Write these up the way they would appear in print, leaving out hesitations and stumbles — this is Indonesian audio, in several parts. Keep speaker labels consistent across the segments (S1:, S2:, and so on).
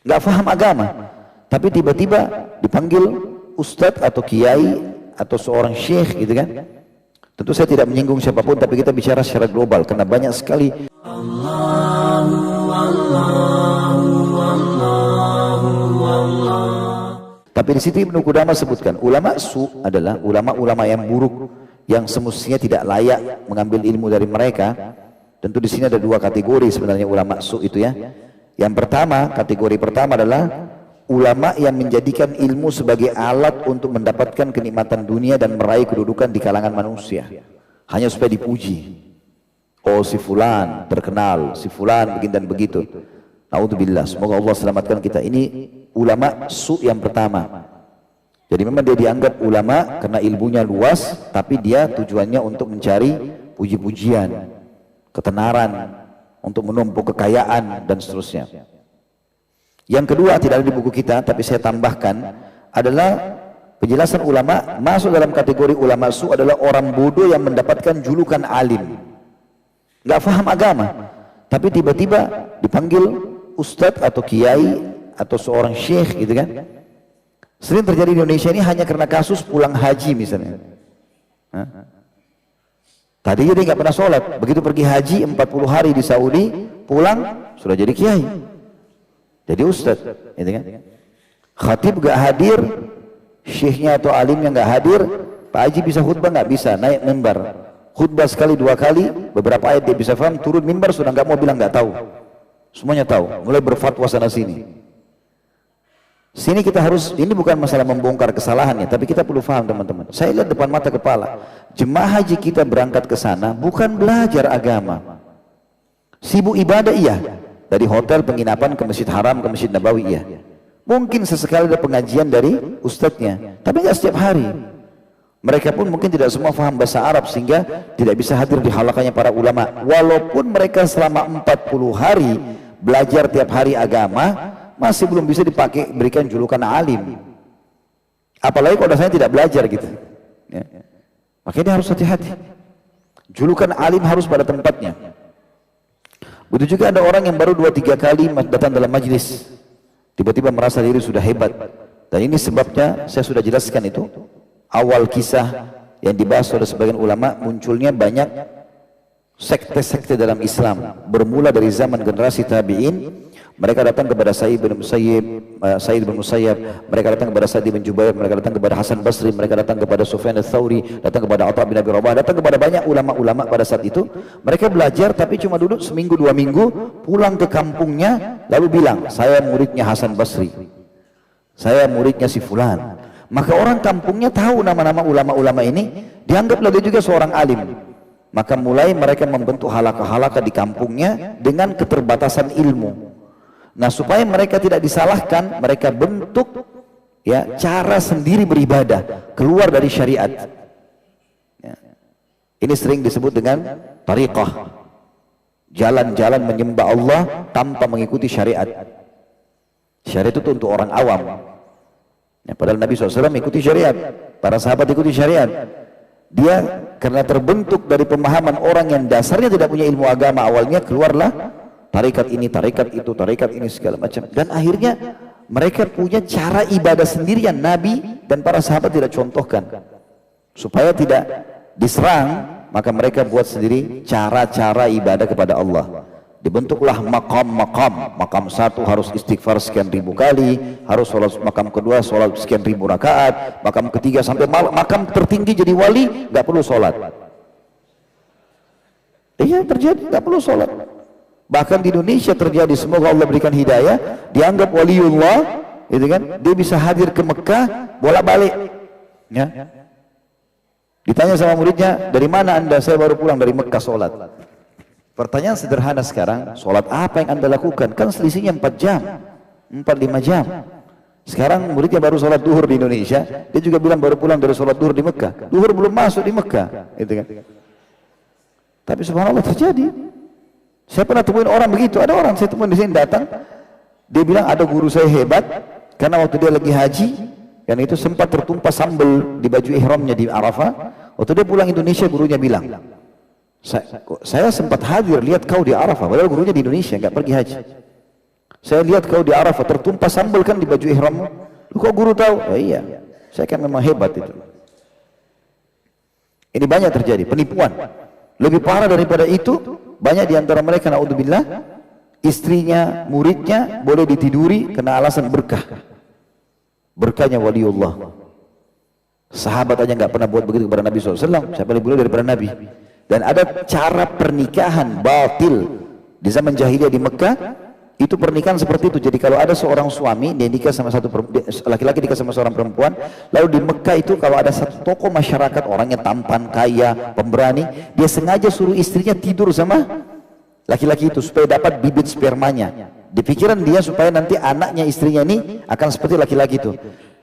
S1: nggak paham agama, tapi tiba-tiba dipanggil ustadz atau kiai atau seorang syekh gitu kan. Tentu saya tidak menyinggung siapapun, tapi kita bicara secara global karena banyak sekali. Tapi di situ Ibnu Qudamah sebutkan ulama su adalah ulama-ulama yang buruk, yang semestinya tidak layak mengambil ilmu dari mereka. Tentu di sini ada dua kategori sebenarnya ulama su itu ya. Yang pertama, kategori pertama adalah ulama yang menjadikan ilmu sebagai alat untuk mendapatkan kenikmatan dunia dan meraih kedudukan di kalangan manusia, hanya supaya dipuji. Oh si fulan terkenal, si fulan begini dan begitu. Naudzubillah, semoga Allah selamatkan kita. Ini ulama su yang pertama. Jadi memang dia dianggap ulama karena ilmunya luas, tapi dia tujuannya untuk mencari puji-pujian, ketenaran, untuk menumpuk kekayaan dan seterusnya. Yang kedua, tidak ada di buku kita, tapi saya tambahkan, adalah penjelasan ulama masuk dalam kategori ulama su adalah orang bodoh yang mendapatkan julukan alim, nggak paham agama, tapi tiba-tiba dipanggil ustadz atau kiai atau seorang syekh gitu kan. Sering terjadi di Indonesia ini hanya karena kasus pulang haji misalnya. Tadinya dia nggak pernah sholat, begitu pergi haji 40 hari di Saudi, pulang sudah jadi kiai, jadi ustadz, gitu kan. Khatib gak hadir, syekhnya atau alimnya gak hadir, Pak Haji bisa khutbah nggak bisa, naik mimbar, khutbah sekali dua kali, beberapa ayat dia bisa paham, turun mimbar sudah nggak mau bilang nggak tahu, semuanya tahu, mulai berfatwa sana sini. Sini kita harus, ini bukan masalah membongkar kesalahannya, tapi kita perlu paham teman-teman. Saya lihat depan mata kepala, jemaah haji kita berangkat ke sana bukan belajar agama, sibuk ibadah iya, dari hotel penginapan ke Masjid Haram ke Masjid Nabawi iya. Mungkin sesekali ada pengajian dari ustadznya, tapi nggak setiap hari. Mereka pun mungkin tidak semua paham bahasa Arab sehingga tidak bisa hadir di halaqahnya para ulama. Walaupun mereka selama 40 hari belajar tiap hari agama, masih belum bisa dipakai berikan julukan alim. Apalagi kalau saya tidak belajar gitu. Ya. Makanya harus hati-hati. Julukan alim harus pada tempatnya. Begitu juga ada orang yang baru 2-3 kali datang dalam majlis, tiba-tiba merasa diri sudah hebat. Dan ini sebabnya saya sudah jelaskan itu. Awal kisah yang dibahas oleh sebagian ulama, munculnya banyak sekte-sekte dalam Islam. Bermula dari zaman generasi tabi'in, mereka datang kepada Sa'id bin Musayyab, mereka datang kepada Sa'id bin Jubair, mereka datang kepada Hasan Basri, mereka datang kepada Sufyan ats-Tsauri, datang kepada Atha bin Abi Rabah, datang kepada banyak ulama-ulama pada saat itu. Mereka belajar tapi cuma duduk seminggu 2 minggu, pulang ke kampungnya lalu bilang, saya muridnya Hasan Basri, saya muridnya si fulan. Maka orang kampungnya tahu nama-nama ulama-ulama ini, dianggaplah dia juga seorang alim. Maka mulai mereka membentuk halaqah-halaqah di kampungnya dengan keterbatasan ilmu. Nah, supaya mereka tidak disalahkan, mereka bentuk ya cara sendiri beribadah keluar dari syariat. Ya. Ini sering disebut dengan tariqah, jalan-jalan menyembah Allah tanpa mengikuti syariat. Syariat itu untuk orang awam. Ya, padahal Nabi SAW ikuti syariat, para sahabat ikuti syariat. Dia karena terbentuk dari pemahaman orang yang dasarnya tidak punya ilmu agama, awalnya keluarlah tarikat ini, tarikat itu, tarikat ini segala macam. Dan akhirnya mereka punya cara ibadah sendiri yang Nabi dan para sahabat tidak contohkan. Supaya tidak diserang, maka mereka buat sendiri cara-cara ibadah kepada Allah. Dibentuklah makam-makam. Makam satu harus istighfar sekian ribu kali, harus sholat. Makam kedua sholat sekian ribu rakaat, makam ketiga sampai makam tertinggi jadi wali nggak perlu sholat. Iya terjadi, nggak perlu sholat. Bahkan di Indonesia terjadi, semoga Allah berikan hidayah, dianggap waliullah, gitu kan? Dia bisa hadir ke Mekah bolak-balik. Ya. Ditanya sama muridnya, dari mana anda? Saya baru pulang dari Mekah sholat. Pertanyaan sederhana sekarang, sholat apa yang anda lakukan? Kan selisihnya 4 jam, 4-5 jam. Sekarang muridnya baru sholat duhur di Indonesia, dia juga bilang baru pulang dari sholat duhur di Mekah. Duhur belum masuk di Mekah, gitu kan? Tapi subhanallah terjadi. Saya pernah temuin orang begitu, ada orang saya temuin di sini datang, dia bilang ada guru saya hebat, karena waktu dia lagi haji, yang itu sempat tertumpah sambal di baju ihramnya di Arafah. Waktu dia pulang Indonesia, gurunya bilang, saya sempat hadir lihat kau di Arafah, padahal gurunya di Indonesia, nggak pergi haji. Saya lihat kau di Arafah tertumpah sambal kan di baju ihrammu. Lu kok guru tahu? Oh, iya, saya kan memang hebat itu. Ini banyak terjadi, penipuan. Lebih parah daripada itu, banyak di antara mereka, naudzubillah, istrinya, muridnya boleh ditiduri karena alasan berkah. Berkahnya waliullah. Sahabat aja nggak pernah buat begitu kepada Nabi SAW, siapa lebih mulia daripada Nabi. Dan ada cara pernikahan batil di zaman jahiliyah di Mekah. Itu pernikahan seperti itu. Jadi kalau ada seorang suami dia nikah sama satu laki-laki nikah sama seorang perempuan, lalu di Mekah itu kalau ada satu tokoh masyarakat orangnya tampan, kaya, pemberani, dia sengaja suruh istrinya tidur sama laki-laki itu supaya dapat bibit spermanya. Di pikiran dia supaya nanti anaknya istrinya ini akan seperti laki-laki itu.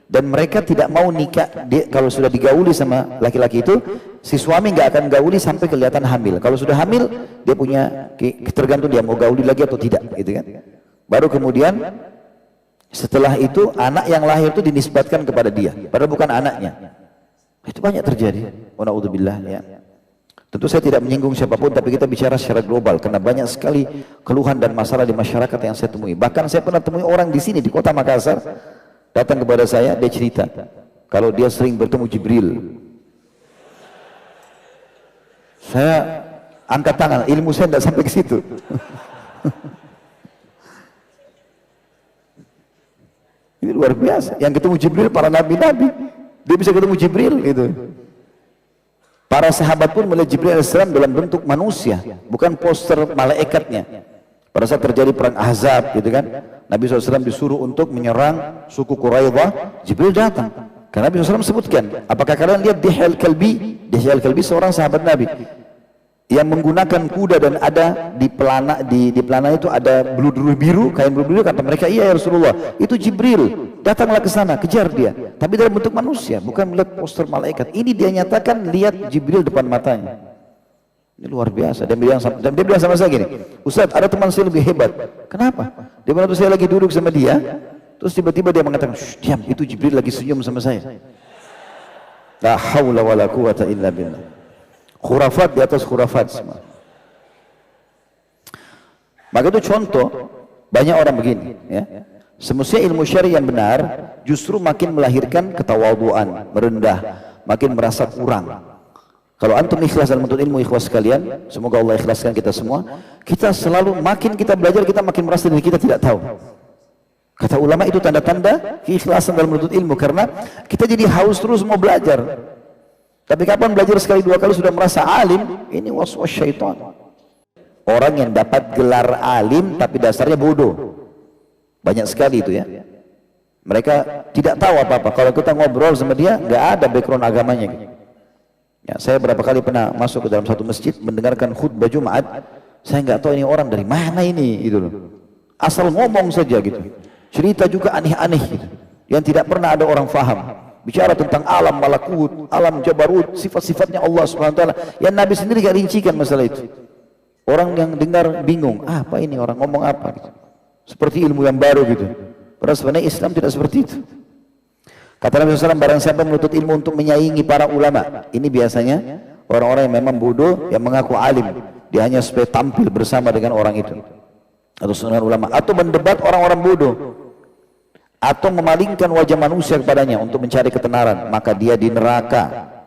S1: Dan mereka tidak mau nikah kalau sudah digauli sama laki-laki itu, si suami nggak akan gauli sampai kelihatan hamil. Kalau sudah hamil, dia punya tergantung dia mau gauli lagi atau tidak, gitu kan. Baru kemudian setelah itu anak yang lahir itu dinisbatkan kepada dia, padahal bukan anaknya. Itu banyak terjadi. Wa na'udzubillah, ya. Tentu saya tidak menyinggung siapapun, tapi kita bicara secara global karena banyak sekali keluhan dan masalah di masyarakat yang saya temui. Bahkan saya pernah temui orang di sini di kota Makassar datang kepada saya, dia cerita kalau dia sering bertemu Jibril. Saya angkat tangan, ilmu saya tidak sampai ke situ. Ini luar biasa. Yang ketemu Jibril para nabi-nabi, dia bisa ketemu Jibril gitu. Para sahabat pun melihat Jibril AS dalam bentuk manusia, bukan poster malaikatnya. Pada saat terjadi perang Ahzab gitu kan, Nabi SAW disuruh untuk menyerang suku Quraidah, Jibril datang. Karena Nabi SAW sebutkan, apakah kalian lihat Dihya al-Kalbi? Dihya al-Kalbi seorang sahabat Nabi yang menggunakan kuda dan ada di pelana itu ada beludur biru, kain beludur biru. Kata mereka, iya ya Rasulullah, itu Jibril. Datanglah ke sana, kejar dia. Tapi dalam bentuk manusia, bukan melihat poster malaikat. Ini dia nyatakan lihat Jibril depan matanya. Ini luar biasa. Dan dia bilang sama saya gini, Ustaz, ada teman saya lebih hebat. Kenapa? Dia bilang, saya lagi duduk sama dia, terus tiba-tiba dia mengatakan, diam, itu Jibril lagi senyum sama saya. La haula wala quwata illa billah. Khurafat di atas khurafat semua. Maka itu contoh, banyak orang begini, ya. Semestinya ilmu syar'i yang benar justru makin melahirkan ketawaduan, merendah, makin merasa kurang. Kalau antum ikhlas dalam menuntut ilmu, ikhlas sekalian, semoga Allah ikhlaskan kita semua. Kita selalu makin kita belajar, kita makin merasa diri kita tidak tahu. Kata ulama itu tanda-tanda keikhlasan dalam menuntut ilmu, karena kita jadi haus terus mau belajar. Tapi kapan belajar sekali dua kali sudah merasa alim, ini waswas syaitan. Orang yang dapat gelar alim tapi dasarnya bodoh, banyak sekali itu ya. Mereka tidak tahu apa-apa. Kalau kita ngobrol sama dia, nggak ada background agamanya. Ya, saya berapa kali pernah masuk ke dalam satu masjid mendengarkan khutbah Jumat, saya nggak tahu ini orang dari mana ini, gitu loh. Asal ngomong saja gitu. Cerita juga aneh-aneh gitu, yang tidak pernah ada orang faham. Bicara tentang alam malakut, alam jabarut, sifat-sifatnya Allah Subhanahu wa taala. Yang Nabi sendiri gak rincikan masalah itu. Orang yang dengar bingung, apa ini orang ngomong apa gitu. Seperti ilmu yang baru gitu. Padahal sebenarnya Islam tidak seperti itu. Kata Nabi SAW, barang siapa menuntut ilmu untuk menyaingi para ulama, ini biasanya orang-orang yang memang bodoh, yang mengaku alim, dia hanya supaya tampil bersama dengan orang itu atau dengan ulama, atau mendebat orang-orang bodoh, atau memalingkan wajah manusia kepadanya untuk mencari ketenaran, maka dia di neraka.